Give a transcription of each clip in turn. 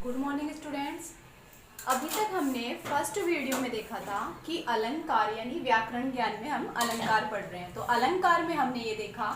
Good morning students. अभी तक हमने फर्स्ट वीडियो में देखा था कि अलंकार यानी व्याकरण ज्ञान में हम अलंकार पढ़ रहे हैं। तो अलंकार में हमने ये देखा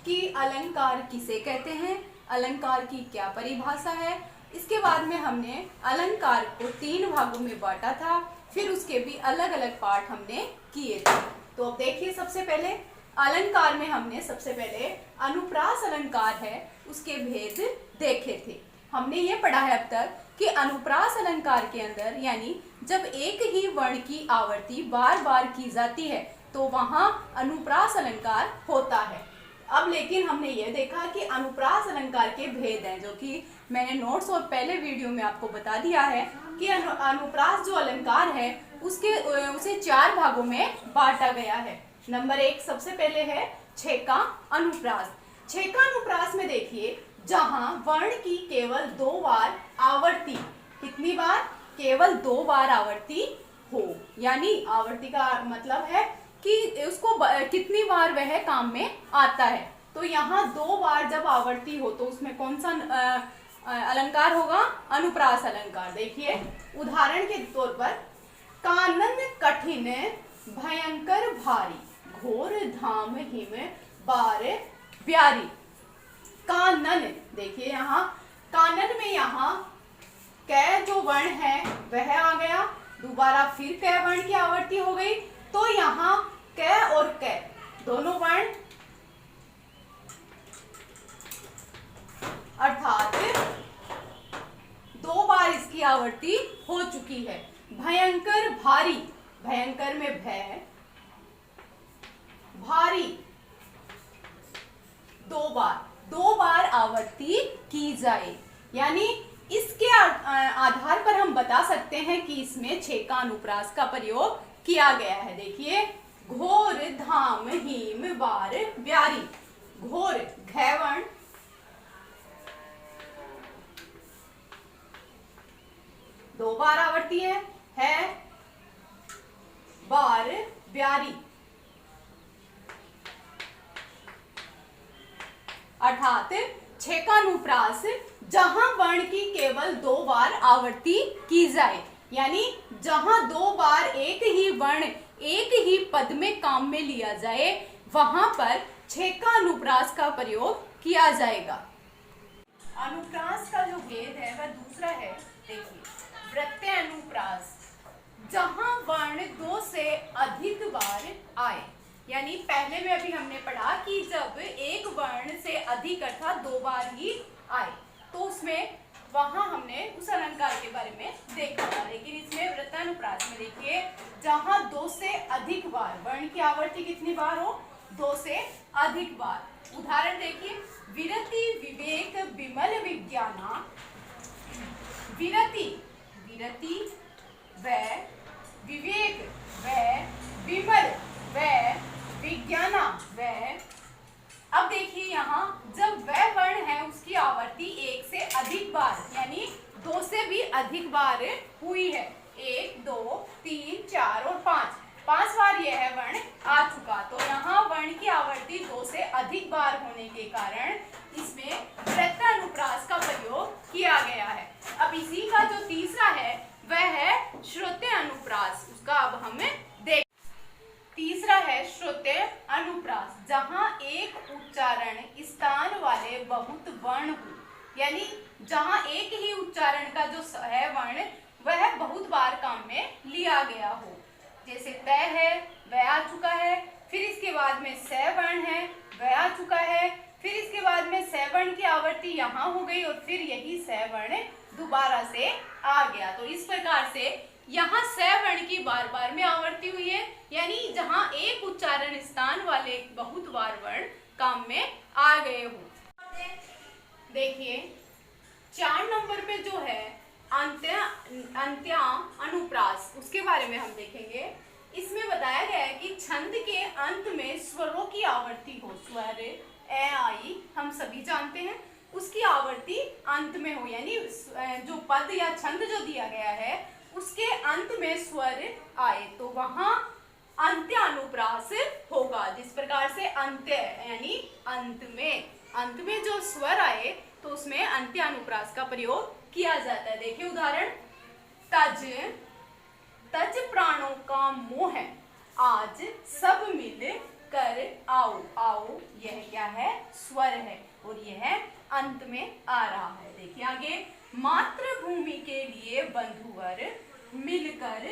कि अलंकार किसे कहते हैं, अलंकार की क्या परिभाषा है। इसके बाद में हमने अलंकार को 3 भागों में बांटा था, फिर उसके भी अलग अलग पार्ट हमने किए थे। तो अब देखिए, सबसे पहले अलंकार में हमने सबसे पहले अनुप्रास अलंकार है उसके भेद देखे थे। हमने ये पढ़ा है अब तक कि अनुप्रास अलंकार के अंदर यानी जब एक ही वर्ण की आवर्ती बार बार की जाती है तो वहां अनुप्रास अलंकार होता है। अब लेकिन हमने ये देखा कि अनुप्रास अलंकार के भेद हैं, जो कि मैंने नोट्स और पहले वीडियो में आपको बता दिया है कि अनुप्रास जो अलंकार है उसे 4 भागों में बांटा गया है। नंबर 1 सबसे पहले है छेका अनुप्रास। छेका अनुप्रास में देखिए, जहां वर्ण की केवल 2 बार आवर्ती, कितनी बार, केवल 2 बार आवर्ती हो, यानी आवर्ती का मतलब है कि उसको कितनी बार वह काम में आता है। तो यहाँ 2 बार जब आवर्ती हो तो उसमें कौन सा अलंकार होगा, अनुप्रास अलंकार। देखिए उदाहरण के तौर पर, कानन कठिन भयंकर भारी, घोर धाम हिम बार ब्यारी। कानन, देखिए यहाँ कानन में यहाँ कै जो वर्ण है वह आ गया, दोबारा फिर कै वर्ण की आवर्ती हो गई। तो यहाँ कै और कै दोनों वर्ण, अर्थात 2 बार इसकी आवर्ती हो चुकी है। भयंकर भारी, भयंकर में भय, भारी 2 बार आवर्ती की जाए, यानी इसके आधार पर हम बता सकते हैं कि इसमें छेका अनुप्रास का प्रयोग किया गया है। देखिए, घोर धाम हिम बार ब्यारी, घोर घैवर्ण, दो बार आवर्ती है बार ब्यारी, अर्थात छेकानुप्रास जहां वर्ण की केवल 2 बार आवर्ती की जाए, यानी जहां 2 बार एक ही वर्ण एक ही पद में काम में लिया जाए वहां पर छेकानुप्रास का प्रयोग किया जाएगा। अनुप्रास का जो भेद है वह दूसरा है। देखिए, प्रत्यय अनुप्रास, जहां वर्ण 2 से अधिक बार आए, यानी पहले में अभी हमने पढ़ा कि जब एक वर्ण से अधिक अर्थात 2 बार ही आए तो उसमें वहां हमने उस अलंकार के बारे में देखा था। लेकिन इसमें वृत्तानुप्रास में देखिए, जहां 2 से अधिक बार वर्ण की आवर्ती कितनी बार हो, 2 से अधिक बार। उदाहरण देखिए, विरति विवेक विमल विज्ञाना, विरति व विवेक व विमल व विज्ञाना व। अब देखिए यहाँ जब वह वर्ण है उसकी आवर्ती 1 से अधिक बार, यानी 2 से भी अधिक बार हुई है, 1 2 3 4 और 5 बार यह वर्ण आ चुका, तो यहाँ वर्ण की आवर्ती 2 से अधिक बार होने के कारण इसमें प्रत्ययानुप्रास का प्रयोग किया गया है। अब इसी का जो तीसरा है वह है श्रुत्य अनुप्रास, उसका अब हम देख। तीसरा है श्रुत्य अनुप्रास, जहां एक उच्चारण स्थान वाले बहुत वर्ण हो, यानी जहां एक ही उच्चारण का जो है वर्ण वह बहुत बार काम में लिया गया हो। जैसे तय है वह आ चुका है, फिर इसके बाद में स वर्ण है वह आ चुका है, फिर इसके बाद में स वर्ण की आवर्ती यहाँ हो गई और फिर यही स वर्ण दोबारा से आ गया। तो इस प्रकार से यहाँ स वर्ण की बार बार में आवर्ती हुई है, यानी जहाँ एक उच्चारण स्थान वाले बहुत बार वर्ण काम में आ गए हो। देखिए 4 नंबर पे जो है अंत्या अनुप्रास, उसके बारे में हम देखेंगे। इसमें बताया गया है कि छंद के अंत में स्वरों की आवर्ती हो, स्वर ए आई हम सभी जानते हैं, उसकी आवर्ती अंत में हो, यानी जो पद या छंद जो दिया गया है उसके अंत में स्वर आए तो वहां अंत्य अनुप्रास होगा। जिस प्रकार से अंत्य यानी अंत में जो स्वर आए तो उसमें अंत्य अनुप्रास का प्रयोग किया जाता है। देखिए उदाहरण, तज तज प्राणों का मोह, आज सब मिल कर आओ। आओ यह क्या है, स्वर है और यह अंत में आ रहा है। देखिए आगे, मातृभूमि के लिए बंधुवर मिलकर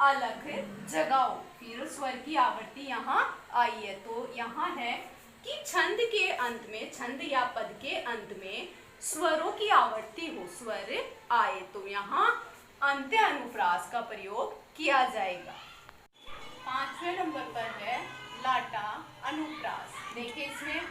अलख जगाओ। फिर स्वर की आवर्ती यहाँ आई है। तो यहाँ है कि छंद के अंत में, छंद या पद के अंत में स्वरों की आवर्ती हो, स्वर आए तो यहाँ अंत्य अनुप्रास का प्रयोग किया जाएगा। 5वें नंबर पर है लाटा अनुप्रास। देखिए इसमें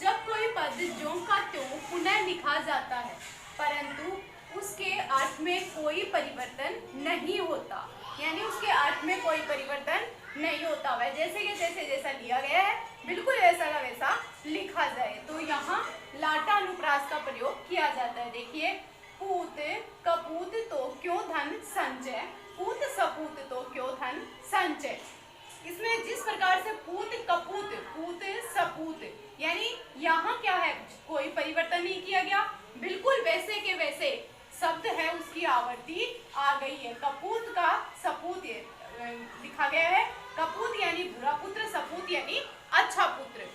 जब कोई पद ज्यों का त्यों पुनः लिखा जाता है परंतु उसके अर्थ में कोई परिवर्तन नहीं होता, यानी उसके अर्थ में कोई परिवर्तन नहीं होता, वह जैसे के जैसे जैसा लिया गया है बिल्कुल वैसा का वैसा लिखा जाए तो यहाँ लाटा अनुप्रास का प्रयोग किया जाता है। देखिए, पूत कपूत तो क्यों धन संचय, पूत सपूत तो क्यों धन संचय। इसमें जिस प्रकार से पूत कपूत, पूत सपूत, यानी यहाँ क्या है, कोई परिवर्तन नहीं किया गया, बिल्कुल वैसे के वैसे शब्द है, उसकी आवर्ती आ गई है। कपूत का सपूत लिखा गया है, कपूत यानी बुरा पुत्र, सपूत यानी अच्छा पुत्र।